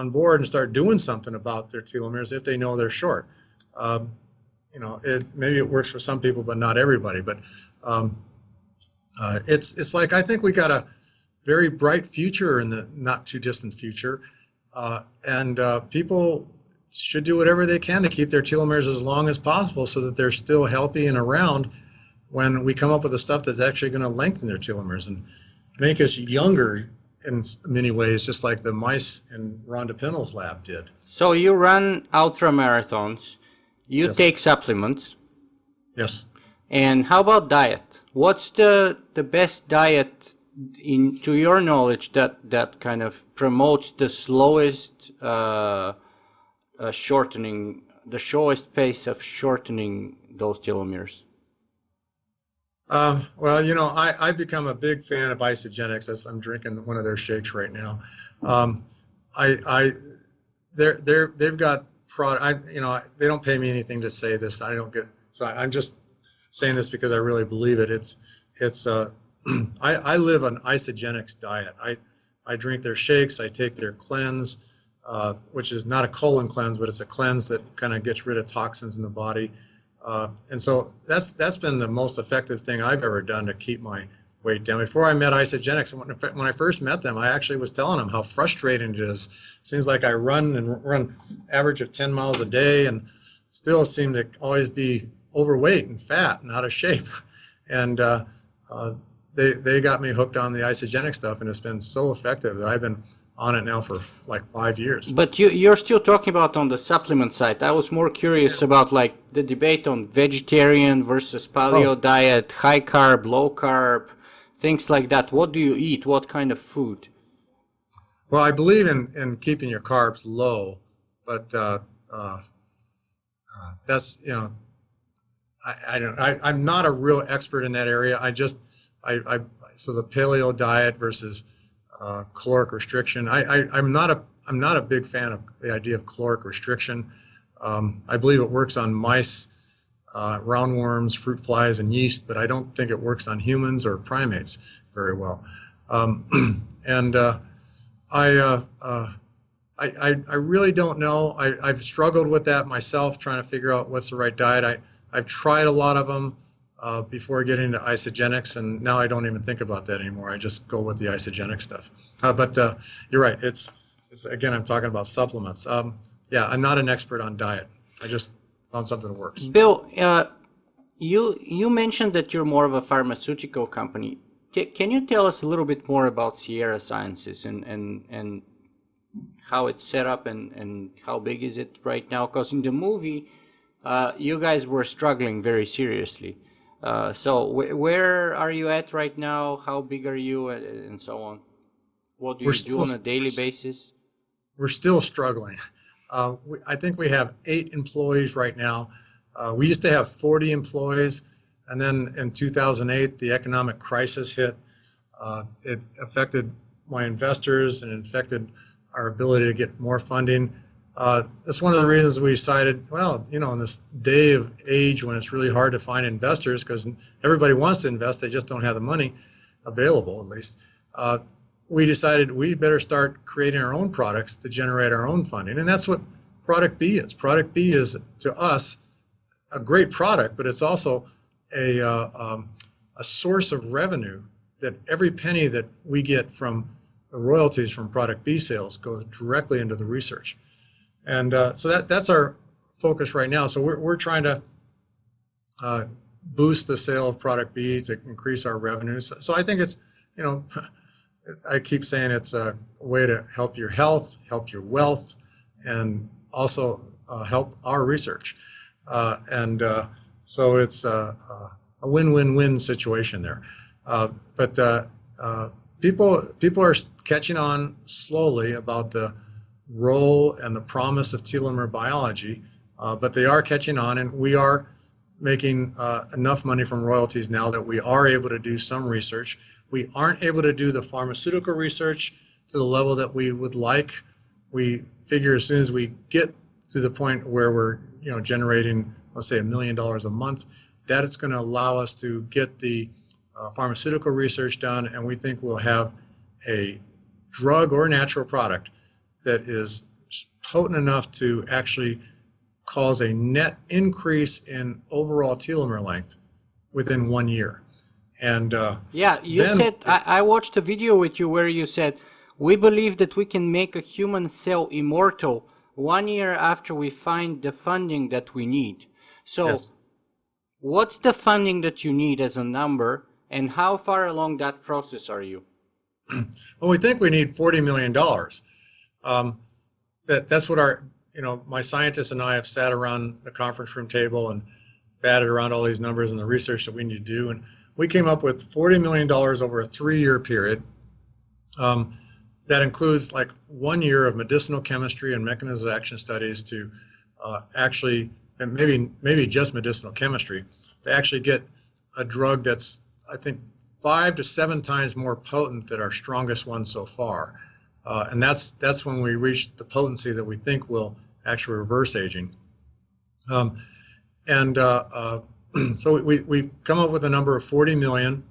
board and start doing something about their telomeres if they know they're short. Maybe it works for some people, but not everybody. But it's like, I think we got a very bright future in the not too distant future. And people should do whatever they can to keep their telomeres as long as possible so that they're still healthy and around when we come up with the stuff that's actually going to lengthen their telomeres and make us younger in many ways, just like the mice in Rhonda Pinnell's lab did. So you run ultra marathons, you Yes. take supplements. Yes. And how about diet? What's the best diet, to your knowledge, that kind of promotes the slowest shortening, the slowest pace of shortening those telomeres? Well, I've become a big fan of Isogenics. I'm drinking one of their shakes right now. They've got product. They don't pay me anything to say this. So I'm just saying this because I really believe it. I live an Isogenics diet. I drink their shakes. I take their cleanse, which is not a colon cleanse, but it's a cleanse that kind of gets rid of toxins in the body. And so that's been the most effective thing I've ever done to keep my weight down. Before I met Isogenics, when I first met them, I actually was telling them how frustrating it is. Seems like I run average of 10 miles a day and still seem to always be overweight and fat and out of shape. And they got me hooked on the Isogenic stuff, and it's been so effective that I've been on it now for like 5 years. But you're still talking about on the supplement side. I was more curious about like the debate on vegetarian versus paleo diet, high carb, low carb, things like that. What do you eat? What kind of food? Well, I believe in keeping your carbs low, but that's, I'm not a real expert in that area. So the paleo diet versus caloric restriction. I'm not a big fan of the idea of caloric restriction. I believe it works on mice, roundworms, fruit flies, and yeast, but I don't think it works on humans or primates very well. I really don't know. I've struggled with that myself, trying to figure out what's the right diet. I've tried a lot of them before getting into Isogenics, and now I don't even think about that anymore. I just go with the Isogenic stuff. But you're right. It's again, I'm talking about supplements. Yeah, I'm not an expert on diet. I just found something that works. Bill, you mentioned that you're more of a pharmaceutical company. Can you tell us a little bit more about Sierra Sciences and how it's set up and how big is it right now? Because in the movie, you guys were struggling very seriously. So where are you at right now? How big are you, and so on? What do you do on a daily basis? We're still struggling. I think we have 8 employees right now. We used to have 40 employees, and then in 2008, the economic crisis hit. It affected my investors and affected our ability to get more funding. That's one of the reasons we decided, well, in this day of age when it's really hard to find investors because everybody wants to invest, they just don't have the money available, at least. We decided we better start creating our own products to generate our own funding. And that's what Product B is. Product B is, to us, a great product, but it's also a source of revenue that every penny that we get from the royalties from product B sales goes directly into the research. And so that's our focus right now. So we're trying to boost the sale of product B to increase our revenues. So I think it's, I keep saying it's a way to help your health, help your wealth, and also help our research. So it's a win-win-win situation there. But people are catching on slowly about the role and the promise of telomere biology, but they are catching on, and we are making enough money from royalties now that we are able to do some research. We aren't able to do the pharmaceutical research to the level that we would like. We figure as soon as we get to the point where we're generating, let's say, $1 million a month, that it's going to allow us to get the pharmaceutical research done, and we think we'll have a drug or natural product that is potent enough to actually cause a net increase in overall telomere length within 1 year. And yeah, you said, I watched a video with you where you said, we believe that we can make a human cell immortal 1 year after we find the funding that we need. So yes. What's the funding that you need as a number, and how far along that process are you? Well, we think we need $40 million. That's what our, my scientists and I have sat around the conference room table and batted around all these numbers and the research that we need to do. And we came up with $40 million over a 3-year period. That includes like 1 year of medicinal chemistry and mechanism of action studies to actually, and maybe just medicinal chemistry, to actually get a drug that's, I think, 5 to 7 times more potent than our strongest one so far. And that's when we reach the potency that we think will actually reverse aging. So we've come up with a number of 40 million,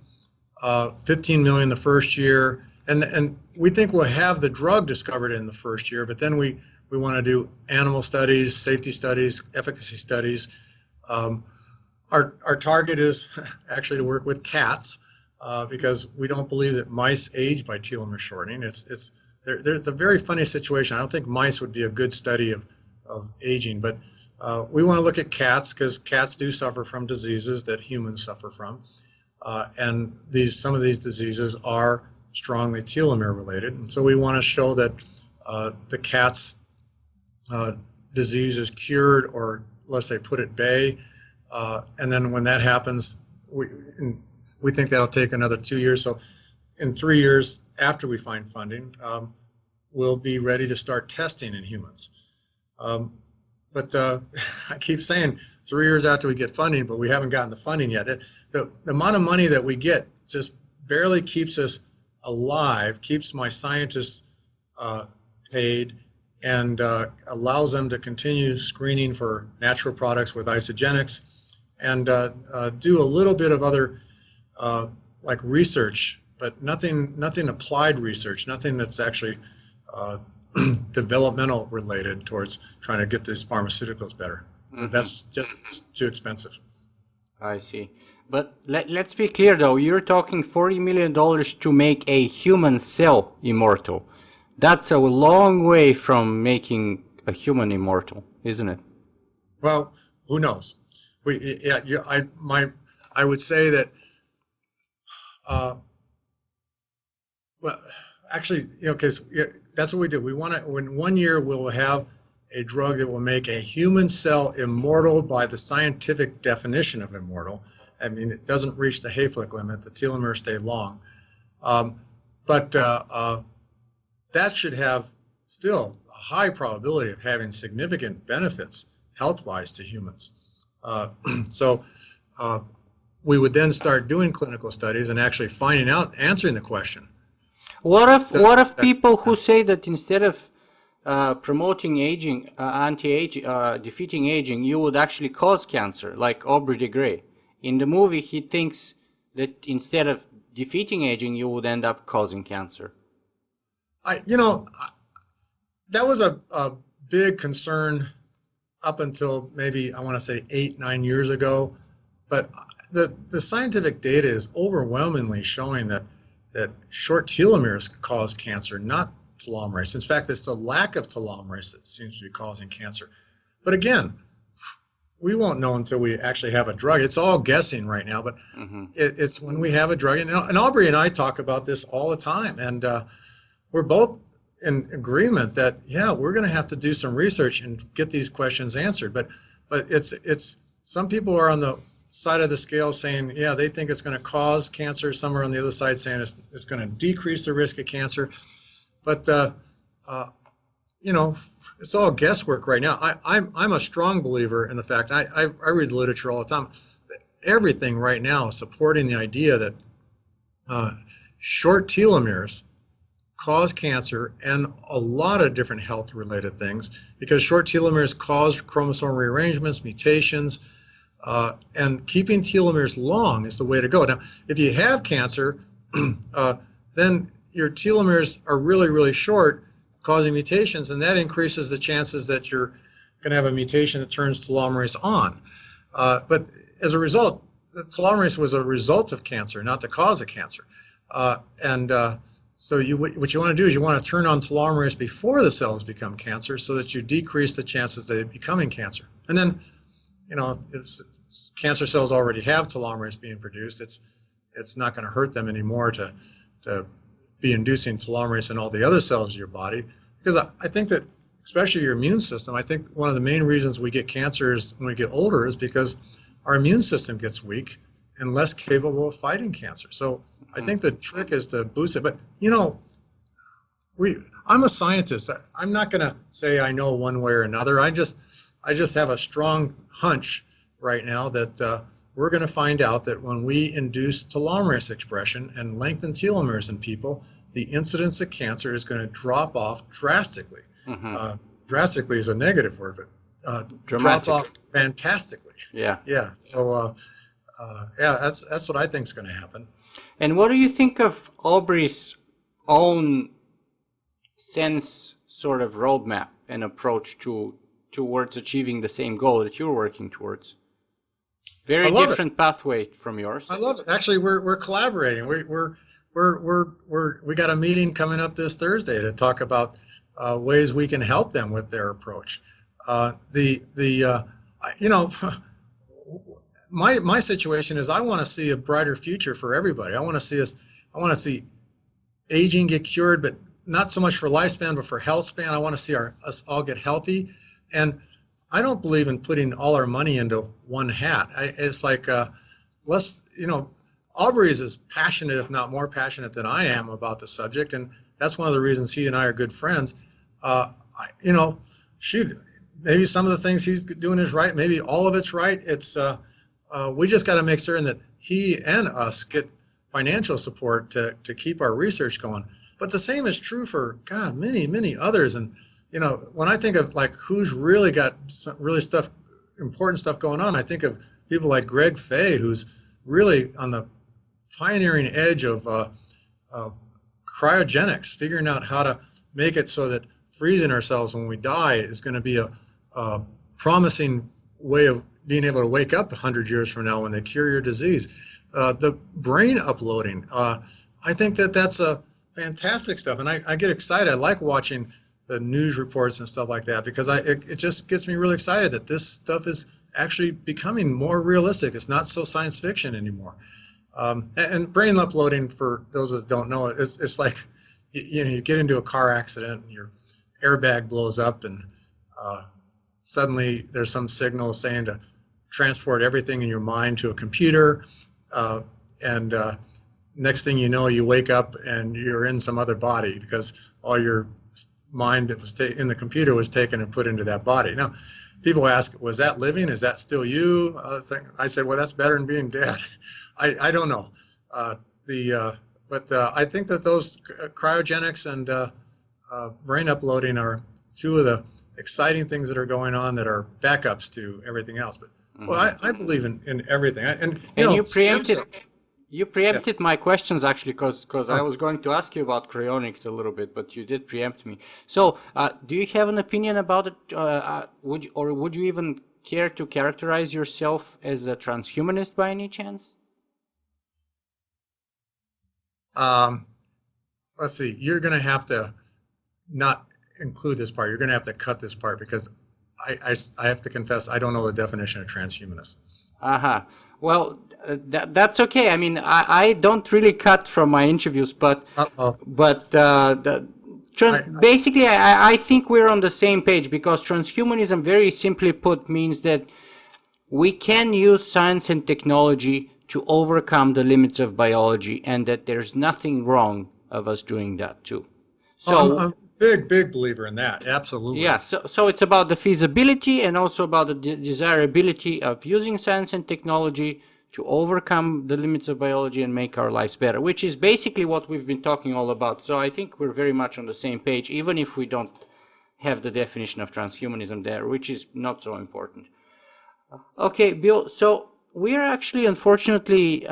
15 million the first year, and we think we'll have the drug discovered in the first year, but then we want to do animal studies, safety studies, efficacy studies. Our target is actually to work with cats, because we don't believe that mice age by telomere shortening. There's a very funny situation. I don't think mice would be a good study of aging, but we want to look at cats because cats do suffer from diseases that humans suffer from, and some of these diseases are strongly telomere related, and so we want to show that the cat's disease is cured, or let's say put at bay, and then when that happens, we think that'll take another 2 years. So in 3 years after we find funding, we'll be ready to start testing in humans. But I keep saying 3 years after we get funding, but we haven't gotten the funding yet. The amount of money that we get just barely keeps us alive, keeps my scientists paid, and allows them to continue screening for natural products with isogenics, and do a little bit of other like research, but nothing applied research, nothing that's actually developmental related towards trying to get these pharmaceuticals better. Mm-hmm. That's just too expensive. I see. But let's be clear though, you're talking $40 million to make a human cell immortal. That's a long way from making a human immortal, isn't it? Well, who knows? I would say that well, actually, because that's what we do. We want to, in 1 year, we'll have a drug that will make a human cell immortal by the scientific definition of immortal. I mean, it doesn't reach the Hayflick limit. The telomeres stay long. But that should have still a high probability of having significant benefits health-wise to humans. So we would then start doing clinical studies and actually finding out, answering the question. What if people who say that instead of promoting aging, defeating aging, you would actually cause cancer, like Aubrey de Grey? In the movie, he thinks that instead of defeating aging, you would end up causing cancer. That was a big concern up until maybe, I want to say 8, 9 years ago. But the scientific data is overwhelmingly showing that short telomeres cause cancer, not telomerase. In fact, it's the lack of telomerase that seems to be causing cancer. But again, we won't know until we actually have a drug. It's all guessing right now, but it's when we have a drug. And Aubrey and I talk about this all the time, and we're both in agreement that, yeah, we're going to have to do some research and get these questions answered. But it's some people are on the side of the scale saying, yeah, they think it's going to cause cancer. Some are on the other side saying it's going to decrease the risk of cancer. But it's all guesswork right now. I'm a strong believer in the fact, I read the literature all the time, that everything right now is supporting the idea that short telomeres cause cancer and a lot of different health-related things, because short telomeres cause chromosomal rearrangements, mutations, and keeping telomeres long is the way to go. Now, if you have cancer, then your telomeres are really, really short, causing mutations, and that increases the chances that you're going to have a mutation that turns telomerase on. But as a result, the telomerase was a result of cancer, not the cause of cancer. So what you want to do is you want to turn on telomerase before the cells become cancer, so that you decrease the chances of it becoming cancer. And then, if cancer cells already have telomerase being produced, it's not going to hurt them anymore to be inducing telomerase in all the other cells of your body. Because I think that, especially your immune system, I think one of the main reasons we get cancers when we get older is because our immune system gets weak and less capable of fighting cancer. So I think the trick is to boost it. But, I'm a scientist. I'm not going to say I know one way or another. I just have a strong hunch right now that we're going to find out that when we induce telomerase expression and lengthen telomeres in people, the incidence of cancer is going to drop off drastically. Drastically is a negative word, but drop off fantastically. Yeah. Yeah. So, that's what I think is going to happen. And what do you think of Aubrey's own sense sort of roadmap and approach towards achieving the same goal that you're working towards? Very different pathway from yours. I love it. Actually, we're collaborating. We got a meeting coming up this Thursday to talk about ways we can help them with their approach. My situation is I want to see a brighter future for everybody. I want to see aging get cured, but not so much for lifespan, but for health span. I want to see us all get healthy. And I don't believe in putting all our money into one hat. It's like, Aubrey is as passionate, if not more passionate than I am about the subject. And that's one of the reasons he and I are good friends. Maybe some of the things he's doing is right. Maybe all of it's right. We just got to make certain that he and us get financial support to keep our research going. But the same is true for, God, many, many others. And, when I think of like who's really got some really important stuff going on, I think of people like Greg Fay, who's really on the pioneering edge of cryogenics, figuring out how to make it so that freezing ourselves when we die is going to be a promising way of being able to wake up 100 years from now when they cure your disease. The brain uploading, I think that's a fantastic stuff. And I get excited. I like watching the news reports and stuff like that, because it just gets me really excited that this stuff is actually becoming more realistic. It's not so science fiction anymore. And brain uploading, for those that don't know, it's like, you get into a car accident and your airbag blows up, and suddenly there's some signal saying to transport everything in your mind to a computer, and next thing you know, you wake up and you're in some other body because all your mind that was in the computer was taken and put into that body. Now, people ask, was that living? Is that still you? I said, well, that's better than being dead. I don't know. But I think that those cryogenics and brain uploading are two of the exciting things that are going on that are backups to everything else. But well, I believe in everything. And you preempted. You preempted my questions actually, because I Oh, was going to ask you about cryonics a little bit, but you did preempt me. So, do you have an opinion about it? Would you even care to characterize yourself as a transhumanist by any chance? um, let's see. You're going to have to not include this part. You're going to have to cut this part because I have to confess I don't know the definition of transhumanist. Uh-huh. Well, that's okay. I mean, I don't really cut from my interviews, but Uh-oh. but basically, I think we're on the same page, because transhumanism, very simply put, means that we can use science and technology to overcome the limits of biology, and that there's nothing wrong of us doing that too. I'm So a big believer in that. Absolutely. yeah, so it's about the feasibility and also about the desirability of using science and technology to overcome the limits of biology and make our lives better, which is basically what we've been talking all about. So I think we're very much on the same page, even if we don't have the definition of transhumanism there, which is not so important. Okay, Bill, so we're actually unfortunately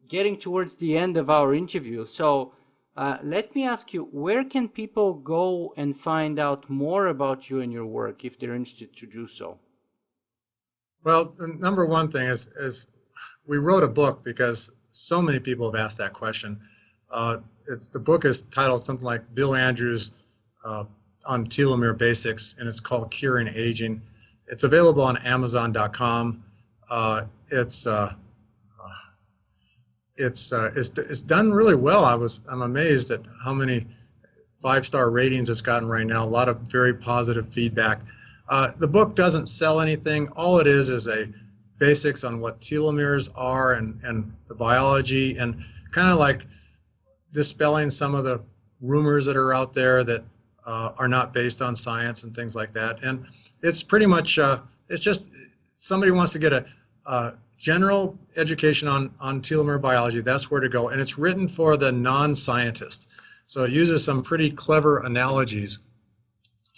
getting towards the end of our interview. So let me ask you, where can people go and find out more about you and your work if they're interested to do so? Well, the number one thing is we wrote a book because so many people have asked that question. The book is titled something like Bill Andrews on telomere basics, and it's called Curing Aging. It's available on Amazon.com. It's done really well. I'm amazed at how many 5-star ratings it's gotten right now. A lot of very positive feedback. The book doesn't sell anything. All it is a basics on what telomeres are and the biology, and kind of like dispelling some of the rumors that are out there that are not based on science and things like that. And it's pretty much, it's just somebody wants to get a general education on telomere biology, that's where to go. And it's written for the non-scientist. So it uses some pretty clever analogies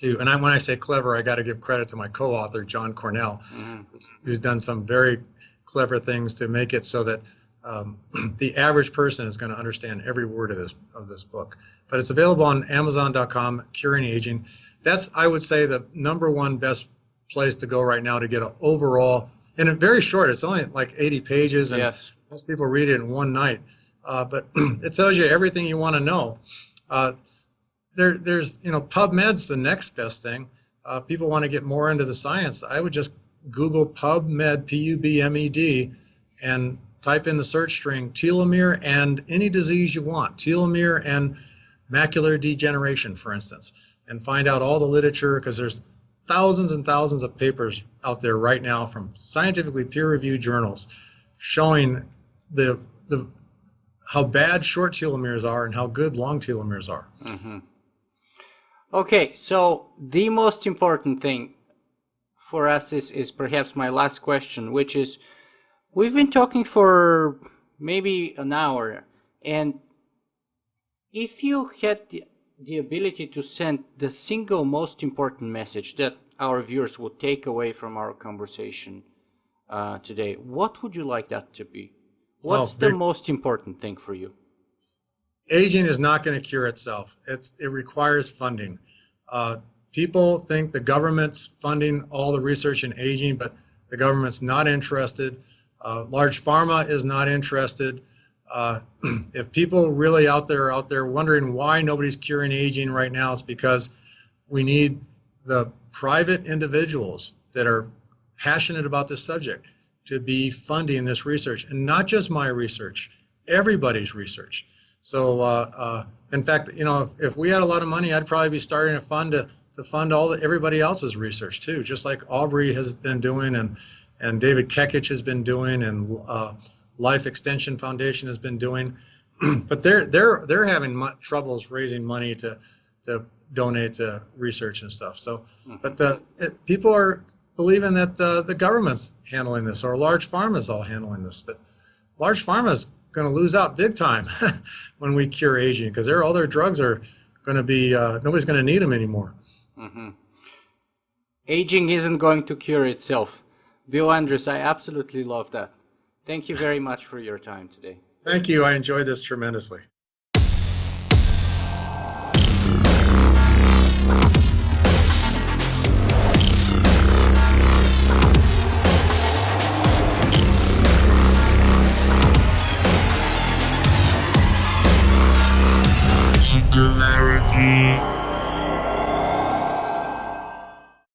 and when I say clever, I got to give credit to my co-author, John Cornell, who's done some very clever things to make it so that the average person is going to understand every word of this book. But it's available on Amazon.com, Curing Aging. That's, I would say, the number one best place to go right now to get an overall, and it's very short. It's only like 80 pages, and Yes. most people read it in one night. But it tells you everything you want to know. There's PubMed's the next best thing. People want to get more into the science. I would just Google PubMed, P-U-B-M-E-D, and type in the search string telomere and any disease you want, telomere and macular degeneration, for instance, and find out all the literature, because there's thousands and thousands of papers out there right now from scientifically peer-reviewed journals showing how bad short telomeres are and how good long telomeres are. Mm-hmm. Okay, so the most important thing for us is perhaps my last question, which is, we've been talking for maybe an hour, and if you had the ability to send the single most important message that our viewers would take away from our conversation today, what would you like that to be? What's the most important thing for you? Aging is not going to cure itself. It requires funding. People think the government's funding all the research in aging, but the government's not interested. Large pharma is not interested. If people really out there wondering why nobody's curing aging right now, it's because we need the private individuals that are passionate about this subject to be funding this research, and not just my research, everybody's research. So, in fact, if we had a lot of money, I'd probably be starting a fund to fund everybody else's research too, just like Aubrey has been doing, and David Kekich has been doing, and Life Extension Foundation has been doing. But they're having troubles raising money to donate to research and stuff. So, but people are believing that the government's handling this, or large pharma is all handling this, but large pharma is going to lose out big time when we cure aging, because all their drugs are going to be, nobody's going to need them anymore. Mm-hmm. Aging isn't going to cure itself. Bill Andrews, I absolutely love that. Thank you very much for your time today. Thank you. I enjoyed this tremendously.